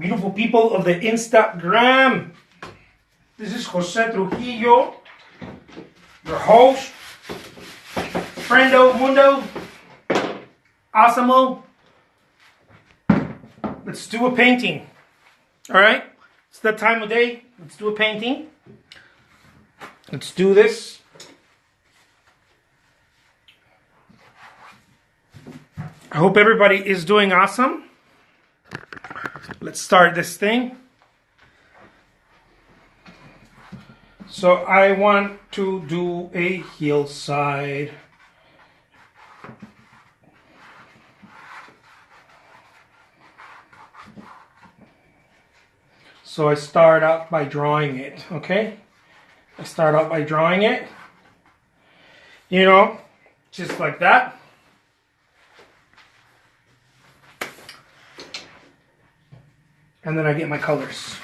Beautiful people of the Instagram. This is Jose Trujillo, your host, friendo, mundo, awesomeo. Let's do a painting. All right? It's that time of day. Let's do a painting. Let's do this. I hope everybody is doing awesome. Let's start this thing. So I want to do a hillside. So I start out by drawing it, okay? I start out by drawing it. You know, just like that. And then I get my colors.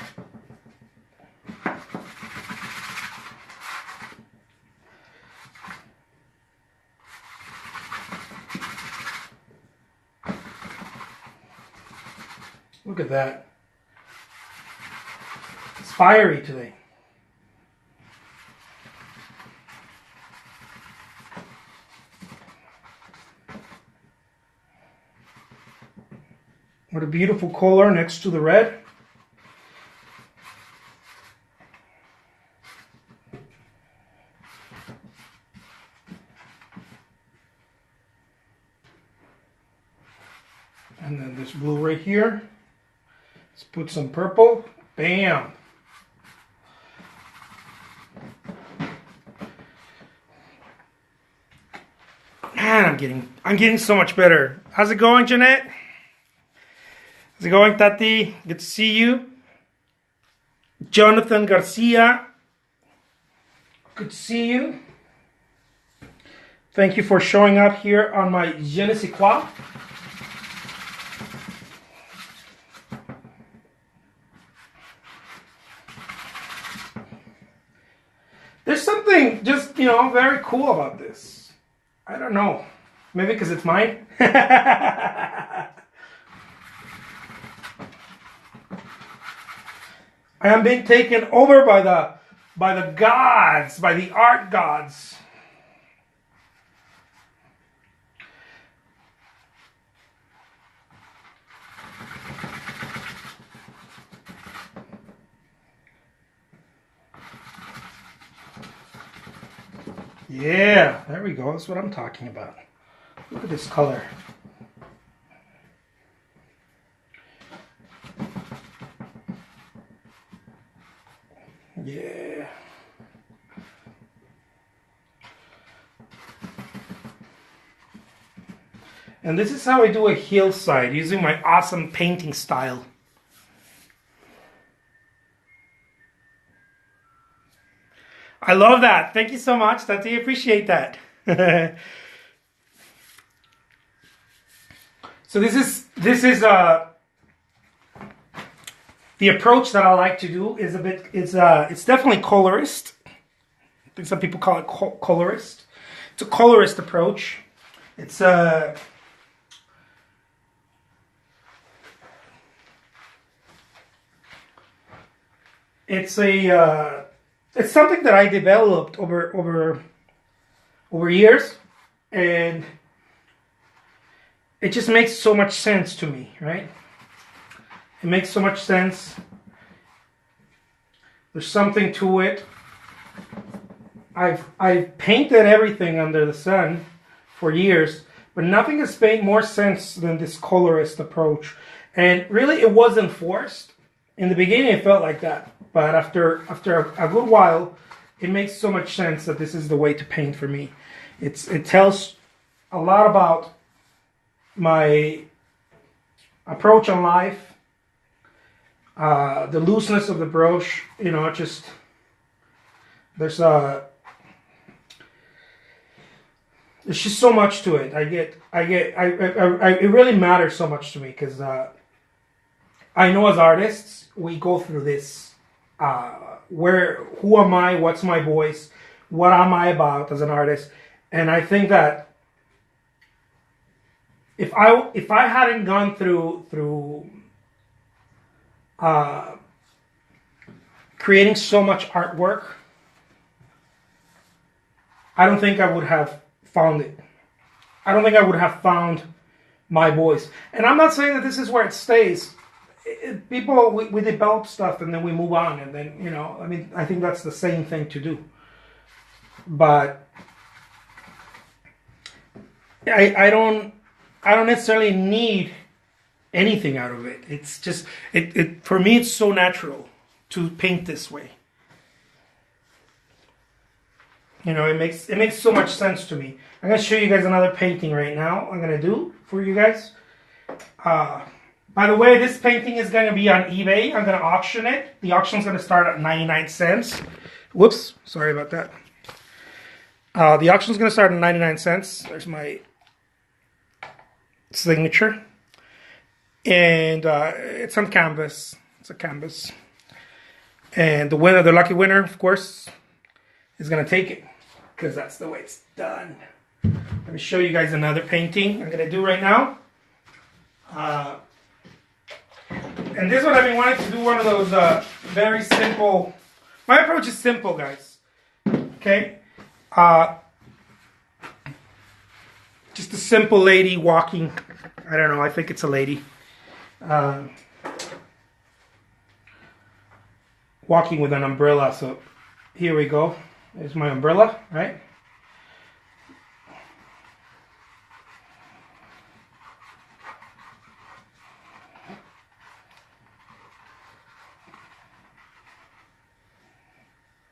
Look at that. It's fiery today. What a beautiful color next to the red. And then this blue right here. Let's put some purple. Bam! Man, I'm getting so much better. How's it going, Jeanette? How's it going, Tati? Good to see you. Jonathan Garcia. Good to see you. Thank you for showing up here on my Je ne sais quoi. There's something just, very cool about this. I don't know. Maybe because it's mine. I am being taken over by the gods, by the art gods. Yeah, there we go. That's what I'm talking about. Look at this color. Yeah. And this is how I do a hillside using my awesome painting style. I love that. Thank you so much, Tati. Appreciate that. So this is the approach that I like to do is it's definitely colorist. I think some people call it colorist. It's a colorist approach. It's something that I developed over years, and it just makes so much sense to me, right? It makes so much sense. There's something to it. I've painted everything under the sun for years, but nothing has made more sense than this colorist approach. And really, it wasn't forced. In the beginning, it felt like that. But after a good while, it makes so much sense that this is the way to paint for me. It tells a lot about my approach on life, the looseness of the brush. There's just so much to it. It really matters so much to me because I know as artists we go through this. Who am I? What's my voice? What am I about as an artist? And I think that if I hadn't gone through creating so much artwork, I don't think I would have found it. I don't think I would have found my voice. And I'm not saying that this is where it stays. People, we develop stuff and then we move on, and then, you know, I mean, I think that's the same thing to do. But I don't necessarily need anything out of it. It's just it for me it's so natural to paint this way. You know, it makes so much sense to me. I'm gonna show you guys another painting right now. I'm gonna do for you guys. By the way, this painting is gonna be on eBay. I'm gonna auction it. The auction's gonna start at 99 cents. Whoops, sorry about that. The auction's gonna start at 99 cents. There's my signature. And it's on canvas. It's a canvas. And the winner, the lucky winner, of course, is gonna take it, because that's the way it's done. Let me show you guys another painting I'm gonna do right now. And this one I've been wanting to do one of those very simple. My approach is simple, guys. Okay, just a simple lady walking. I don't know. I think it's a lady. Walking with an umbrella. So here we go. There's my umbrella, right?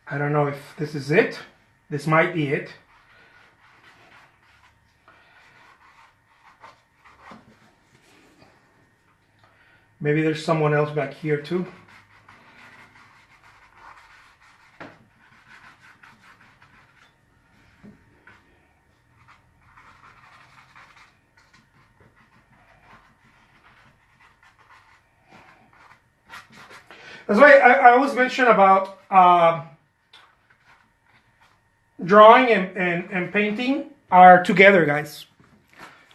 I don't know if this is it. This might be it. Maybe there's someone else back here too. That's why I always mention about drawing and painting are together, guys.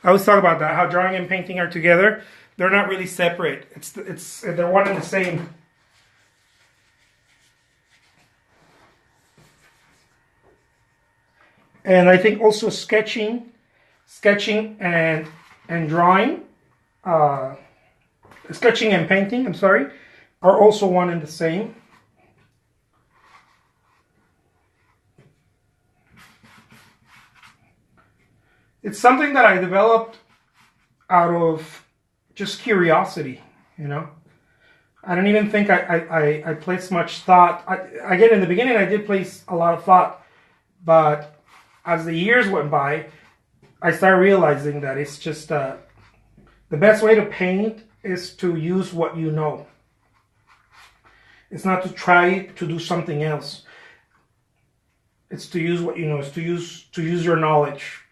I always talk about that, how drawing and painting are together. They're not really separate. They're one and the same. And I think also sketching and drawing, sketching and painting, I'm sorry, are also one and the same. It's something that I developed out of just curiosity, you know. I don't even think I placed much thought. Again, in the beginning, I did place a lot of thought, but as the years went by, I started realizing that it's just the best way to paint is to use what you know. It's not to try to do something else. It's to use what you know. It's to use your knowledge.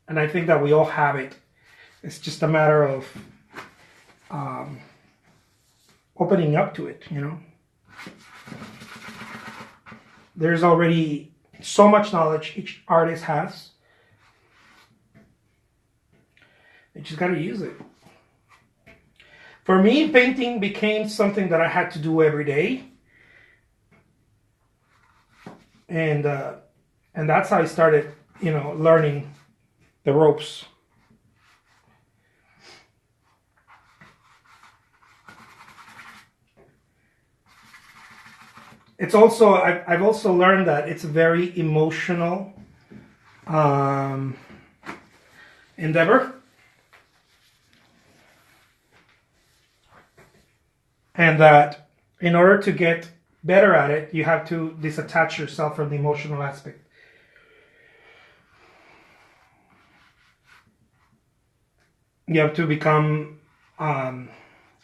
And I think that we all have it. It's just a matter of opening up to it, you know. There's already so much knowledge each artist has. You just got to use it. For me, painting became something that I had to do every day. And that's how I started, you know, learning the ropes. It's also, I've also learned that it's a very emotional endeavor. And that in order to get better at it, you have to disattach yourself from the emotional aspect. You have to become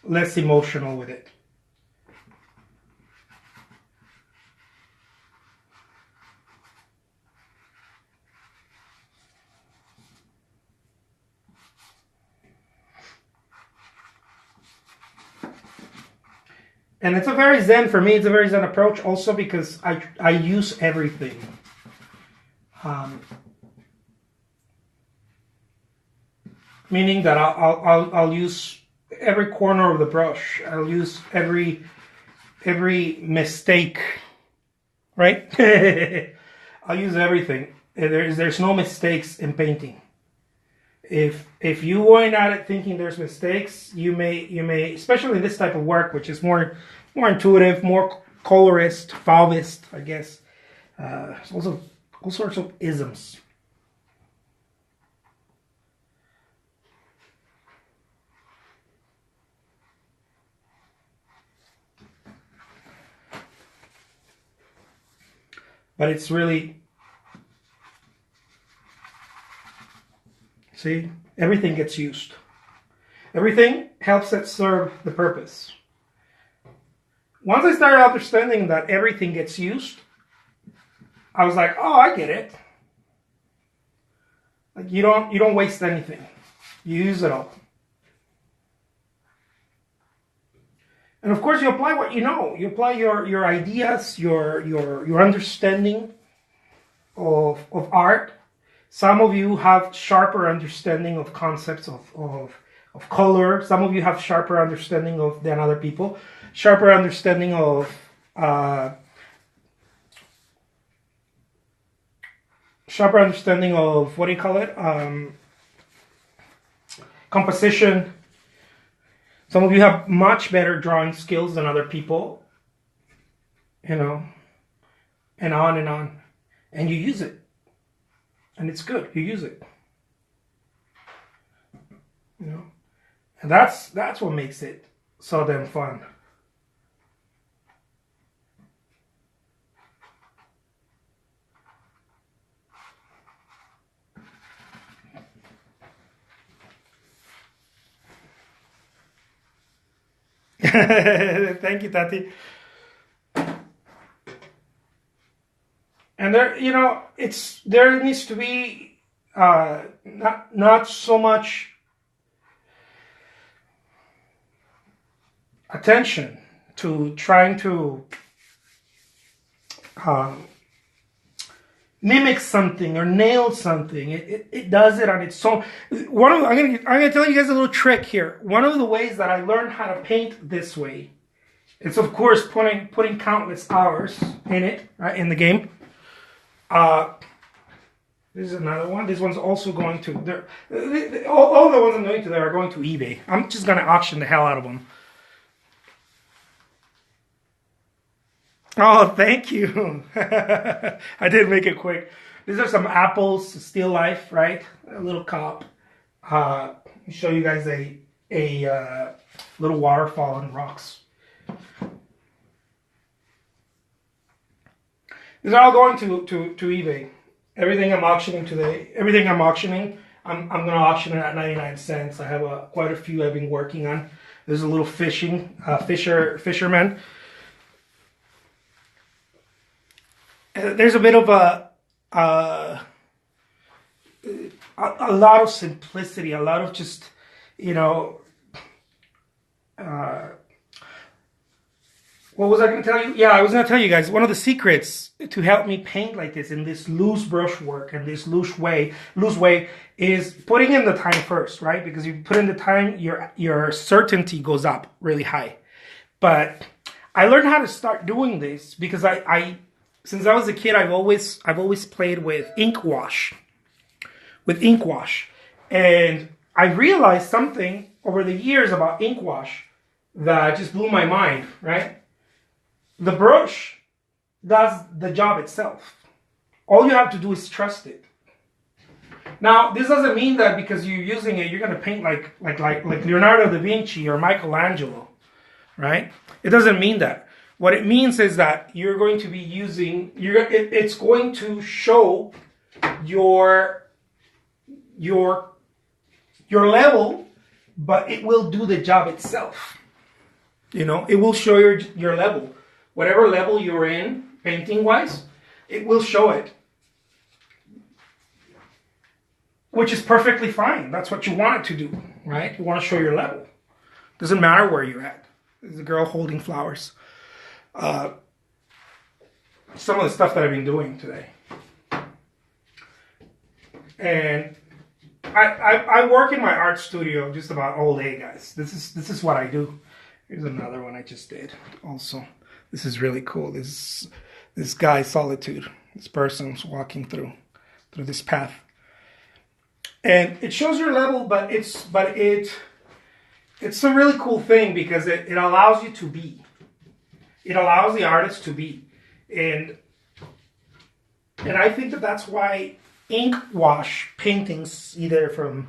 less emotional with it. And it's a very zen, for me, it's a very zen approach also because I use everything. Meaning that I'll use every corner of the brush. I'll use every mistake, right? I'll use everything. There's no mistakes in painting. If you going at it thinking there's mistakes, you may, especially in this type of work, which is more intuitive, more colorist, Fauvist, I guess. There's also all sorts of isms. But it's really, see, everything gets used. Everything helps it serve the purpose. Once I started understanding that everything gets used, I was like, oh, I get it. Like you don't waste anything. You use it all. And of course, you apply what you know. You apply your ideas, your understanding of art. Some of you have sharper understanding of concepts of color. Some of you have sharper understanding than other people. Sharper understanding of what do you call it? Composition. Some of you have much better drawing skills than other people, and on, and you use it, and it's good. You use it, and that's what makes it so damn fun. Thank you, Tati. And there needs to be not so much attention to trying to mimic something or nail something. It does it on its own. I'm gonna tell you guys a little trick here. One of the ways that I learned how to paint this way is, of course, putting countless hours in it, right, in the game. This is another one. This one's also going to all the ones I'm going to there are going to eBay. I'm just gonna auction the hell out of them. Oh, thank you. I did make it quick. These are some apples, still life, right? A little cup. Let me show you guys a little waterfall on rocks. These are all going to eBay. Everything I'm auctioning today, I'm going to auction it at 99 cents. I have quite a few I've been working on. There's a little fisherman. There's a bit of a lot of simplicity, a lot of just, what was I going to tell you? Yeah, I was going to tell you guys, one of the secrets to help me paint like this in this loose brushwork and this loose way is putting in the time first, right? Because you put in the time, your certainty goes up really high. But I learned how to start doing this because since I was a kid, I've always played with ink wash. And I realized something over the years about ink wash that just blew my mind, right? The brush does the job itself. All you have to do is trust it. Now, this doesn't mean that because you're using it, you're going to paint like Leonardo da Vinci or Michelangelo, right? It doesn't mean that. What it means is that you're going to be using, it's going to show your level, but it will do the job itself. It will show your level. Whatever level you're in, painting-wise, it will show it. Which is perfectly fine. That's what you want it to do, right? You want to show your level. Doesn't matter where you're at. There's a girl holding flowers. Some of the stuff that I've been doing today. And I work in my art studio just about all day, guys. This is what I do. Here's another one I just did. Also, this is really cool. This guy Solitude. This person's walking through this path, and it shows your level, but it's a really cool thing because it allows you to be. It allows the artist to be, and I think that's why ink wash paintings, either from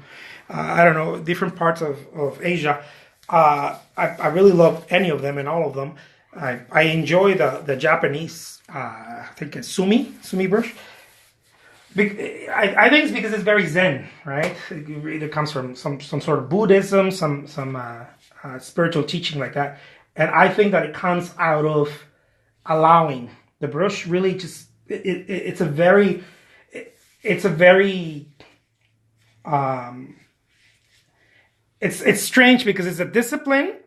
I don't know, different parts of Asia. I really love any of them and all of them. I enjoy the Japanese. I think it's sumi brush. I think it's because it's very Zen, right? It either comes from some sort of Buddhism, some spiritual teaching like that, and I think that it comes out of allowing the brush. Really, just it's a very it's strange because it's a discipline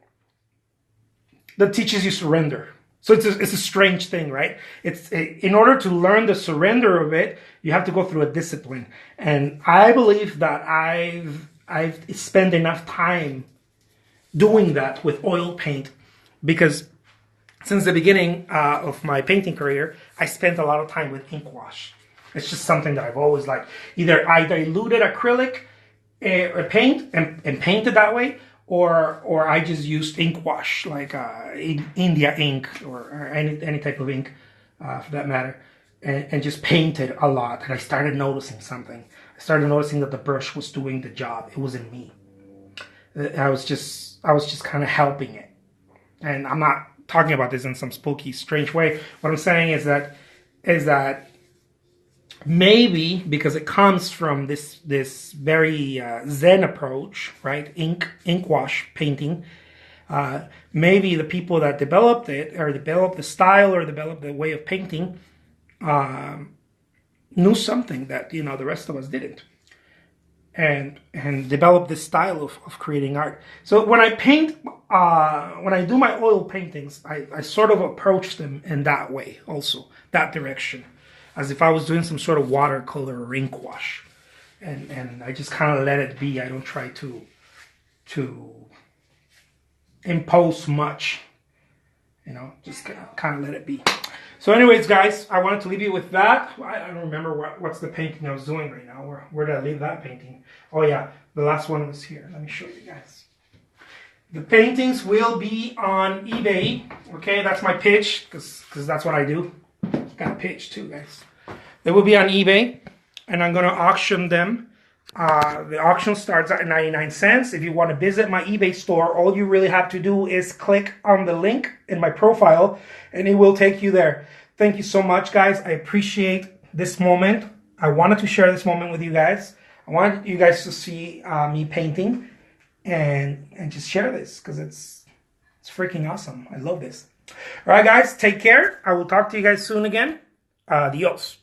that teaches you surrender. So it's a strange thing, right? In order to learn the surrender of it, you have to go through a discipline. And I believe that I've spent enough time doing that with oil paint, because since the beginning of my painting career, I spent a lot of time with ink wash. It's just something that I've always liked. Either I diluted acrylic paint and painted that way, or I just used ink wash, like India ink or any type of ink for that matter, and just painted a lot. And I started noticing something. I started noticing that the brush was doing the job. It wasn't me. I was just kind of helping it. And I'm not talking about this in some spooky, strange way. What I'm saying is that maybe because it comes from this very Zen approach, right? Ink wash painting. Maybe the people that developed it, or developed the style, or developed the way of painting, knew something that the rest of us didn't, and developed this style of creating art. So when I paint, when I do my oil paintings, I sort of approach them in that way, also that direction, as if I was doing some sort of watercolor or ink wash, and I just kind of let it be. I don't try to impose much, just kind of let it be. So anyways, guys, I wanted to leave you with that. I don't remember what's the painting I was doing right now. Where did I leave that painting? Oh yeah, the last one was here. Let me show you guys. The paintings will be on eBay. Okay, that's my pitch, because that's what I do. Got a pitch too, guys. They will be on eBay, and I'm going to auction them. The auction starts at 99 cents. If you want to visit my eBay store, all you really have to do is click on the link in my profile, and it will take you there. Thank you so much, guys. I appreciate this moment. I wanted to share this moment with you guys. I wanted you guys to see me painting and just share this, because it's freaking awesome. I love this. All right, guys, take care. I will talk to you guys soon again. Adios.